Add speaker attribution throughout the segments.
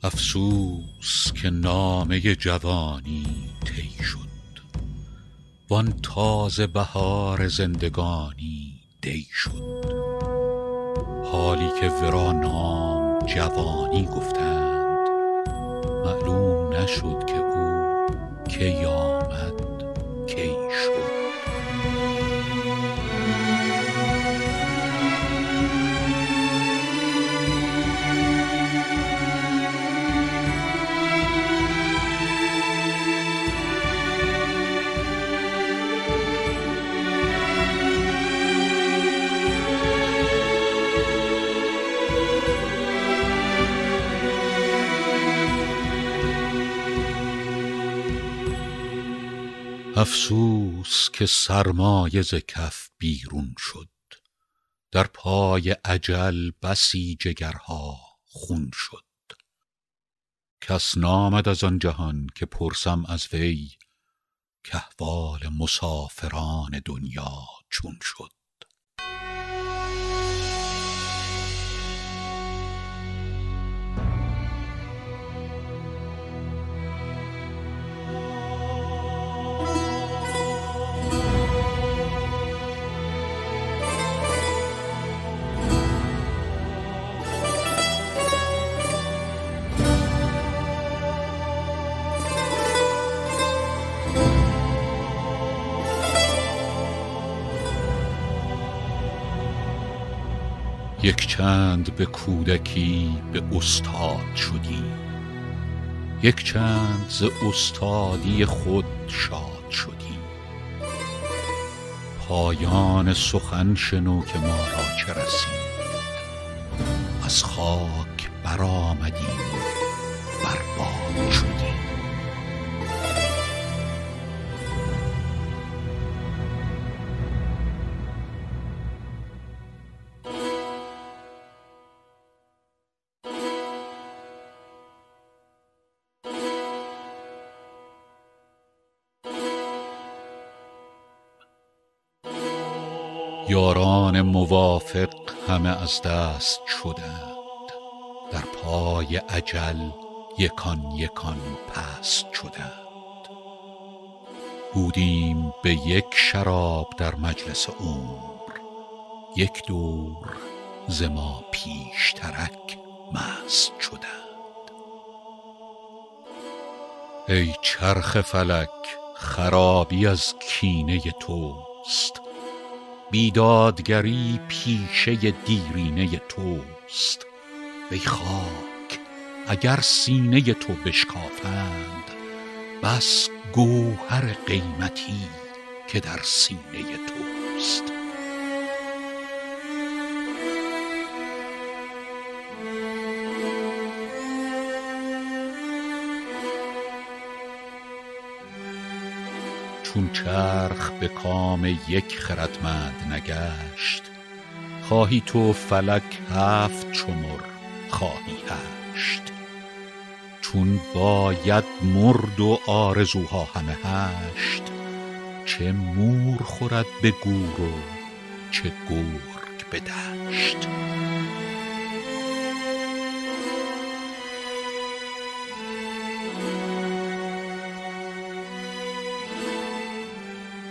Speaker 1: افسوس که نامه جوانی طی شد وان تازه بهار زندگانی دی شد. حالی که ورا نام جوانی گفتند، معلوم نشد که او کی آمد کی شد. افسوس که سرمایه ز کف بیرون شد، در پای اجل بسی جگرها خون شد. کس نامد از آن جهان که پرسم از وی، کاحوال مسافران دنیا چون شد. یک چند به کودکی به استاد شدی، یک چند ز استادی خود شاد شدی. پایان سخن شنو که ما را چه رسید، از خاک برآمدیم و برباد شدیم. یاران موافق همه از دست شدند، در پای اجل یکان یکان پست شدند. بودیم به یک شراب در مجلس عمر، یک دور ز ما پیشترک مست شدند. ای چرخ فلک خرابی از کینه توست، بیدادگری پیشه دیرینه توست. ای خاک اگر سینه تو بشکافند، بس گوهر قیمتی که در سینه توست. چون چرخ به کام یک خردمند نگشت، خواهی تو فلک 7 شمر خواهی 8. چون باید مرد و آرزوها همه 8، چه مور خورد به گور و چه گرگ به دشت.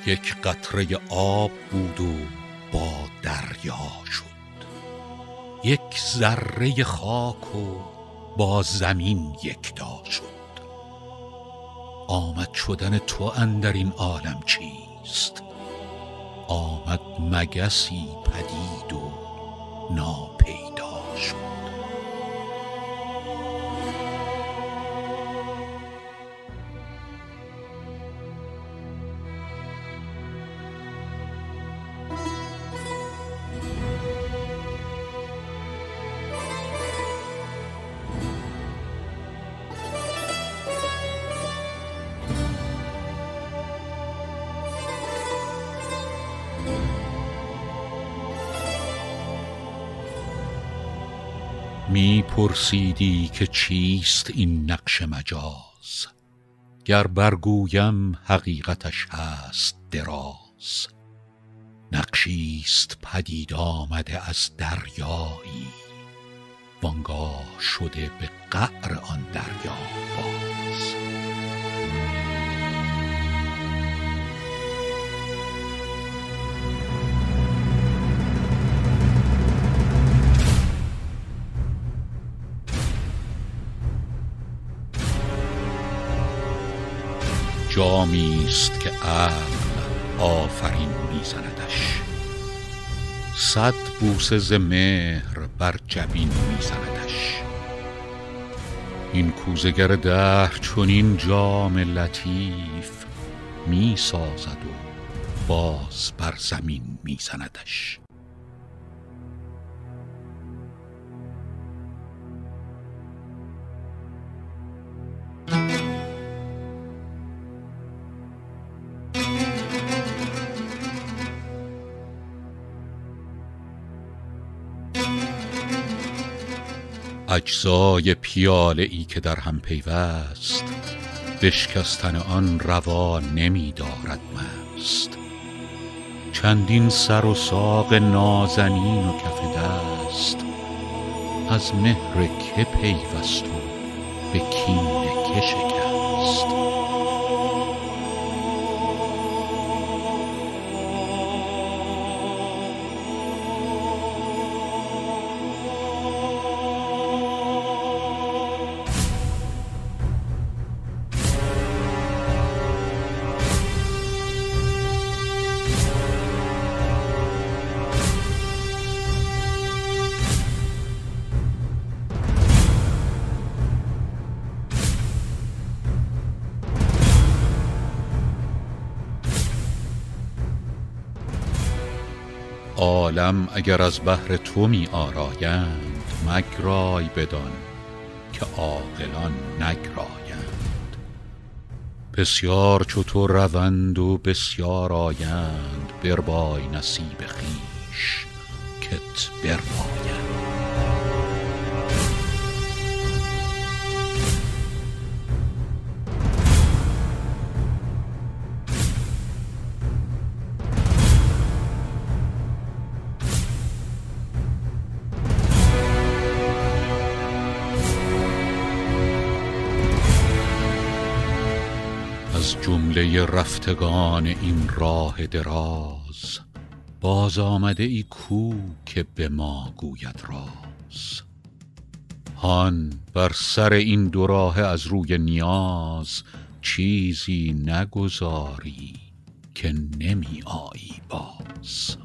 Speaker 1: یک قطره آب بود و با دریا شد، یک ذره خاک و با زمین یکتا شد. آمد شدن تو اندر این عالم چیست؟ آمد مگسی پدید و ناپیدا شد. می پرسیدی که چیست این نقش مجاز، گر برگویم حقیقتش هست دراز. نقشیست پدید آمده از دریایی، وانگاه شده به قعر آن دریا باز. جامیست که عقل آفرین میزندش، 100 بوسه ز مهر بر جبین میزندش. این کوزه گر دهر چنین جام لطیف میسازد و باز بر زمین میزندش. اجزای پیاله ای که در هم پیوست، بشکستن آن روا نمی دارد مست. چندین سر و ساق نازنین و کف دست، از مهر که پیوست و به کین که شکست. عالم اگر از بهر تو می آرایند، مگرای بدان که عاقلان نگرایند. بسیار چو تو روند و بسیار آیند، بربای نصیب خویش کت بربایند. از جمله رفتگان این راه دراز، باز آمده ای کو که به ما گوید راز. هان بر سر این دو راه از روی نیاز، چیزی نگذاری که نمی آیی باز.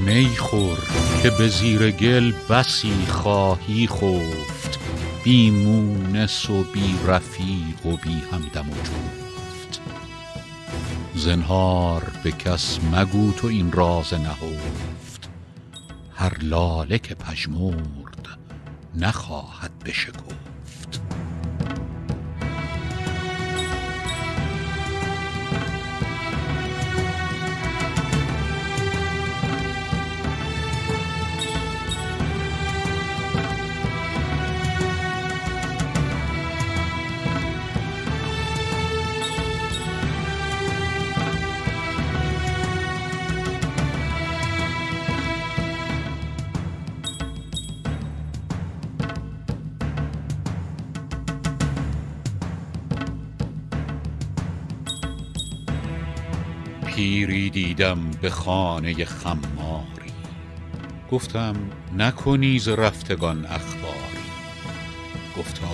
Speaker 1: می خور که به زیر گل بسی خواهی خفت، بی مونس و بی رفیق و بی همدم و جفت. زنهار به کس مگو تو این راز نهفت، هر لاله که پژمرد نخواهد بشکفت. پیری دیدم به خانه خماری، گفتم نکنی ز رفتگان اخباری. گفتا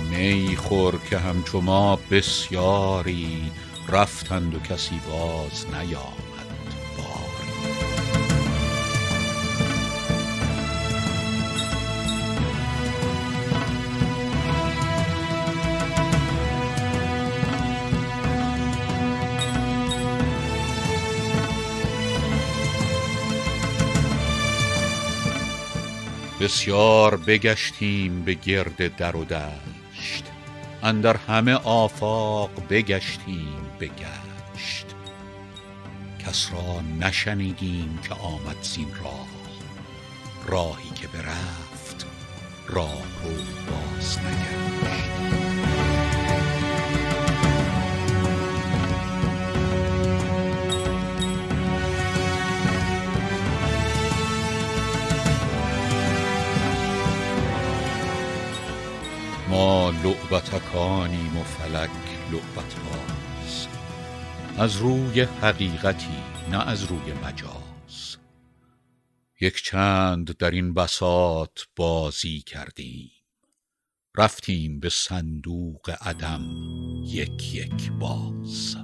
Speaker 1: می خور که همچو ما بسیاری، رفتند و کسی باز نیامد باری. بسیار بگشتیم به گرد در و دشت، اندر همه آفاق بگشتیم بگشت. کس را نشنیدیم که آمد زین راه، راهی که برفت راه رو باز نگشت. ما لعبتکانیم و فلک لعبت باز، از روی حقیقتی نه از روی مجاز. یک چند در این بساط بازی کردیم، رفتیم به صندوق عدم یک یک باز.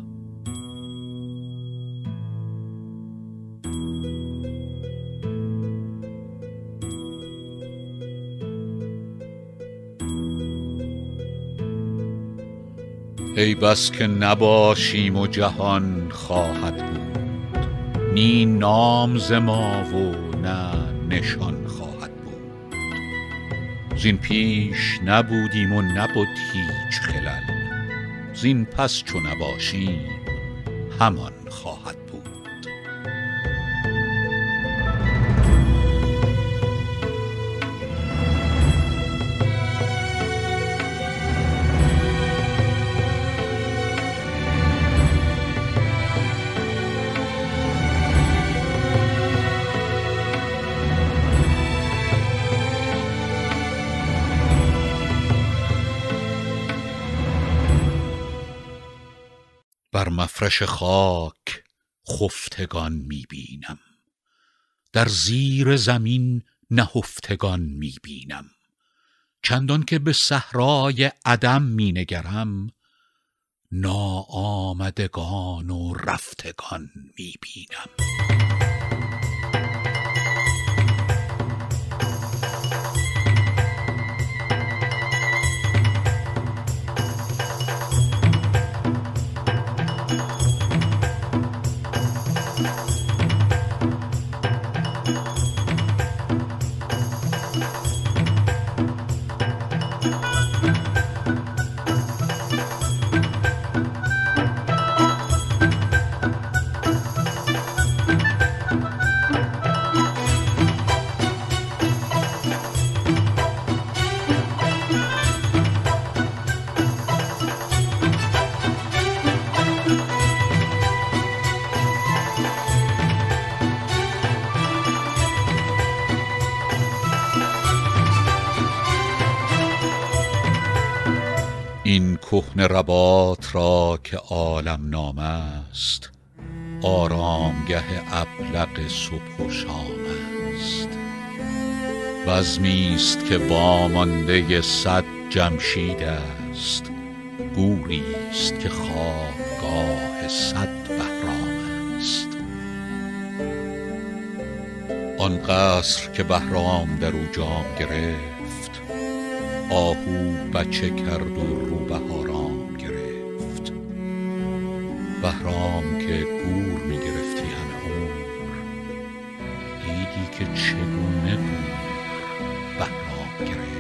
Speaker 1: ای بس که نباشیم و جهان خواهد بود، نی نام ز ما و نه نشان خواهد بود. زین پیش نبودیم و نبود هیچ خلل، زین پس چو نباشیم همان خواهد بود. بر مفرش خاک خفتگان می بینم، در زیر زمین نهفتگان می بینم. چندان که به صحرای عدم می نگرم، ناآمدگان و رفتگان می بینم. این کهنه رباط را که عالم نام است، آرامگه ابلق صبح و شام است. بزمی است که وامانده صد جمشید است، گوری است که خوابگاه صد بهرام است. آن قصر که بهرام در او جام گرفت، آهو بچه کرد و روبهارام گرفت. بهرام که گور می گرفتی همه عمر، دیدی که چگونه گور بهرام گرفت.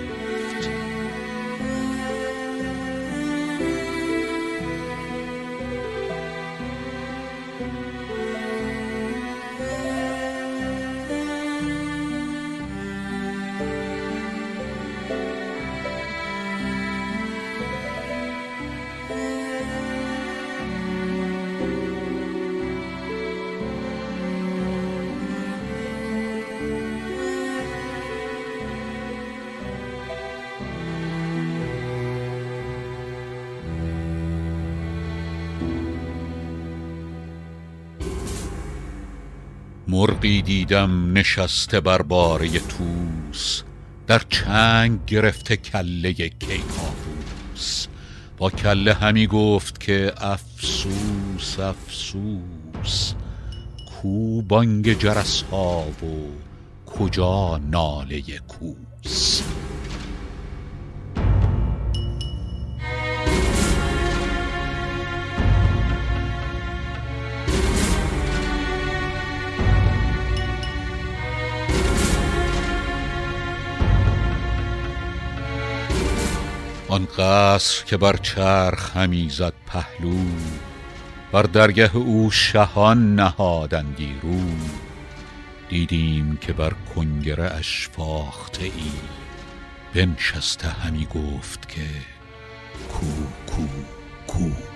Speaker 1: مرغی دیدم نشسته بر باره طوس، در چنگ گرفته کله کیکاووس. با کله همی گفت که افسوس افسوس، کو بانگ جرس ها و کجا ناله کوس. آن قصر که بر چرخ همی زد پهلو، بر درگه او شهان نهادندی رو. دیدیم که بر کنگره اش فاخته ای، بنشسته همی گفت که کو کو کو.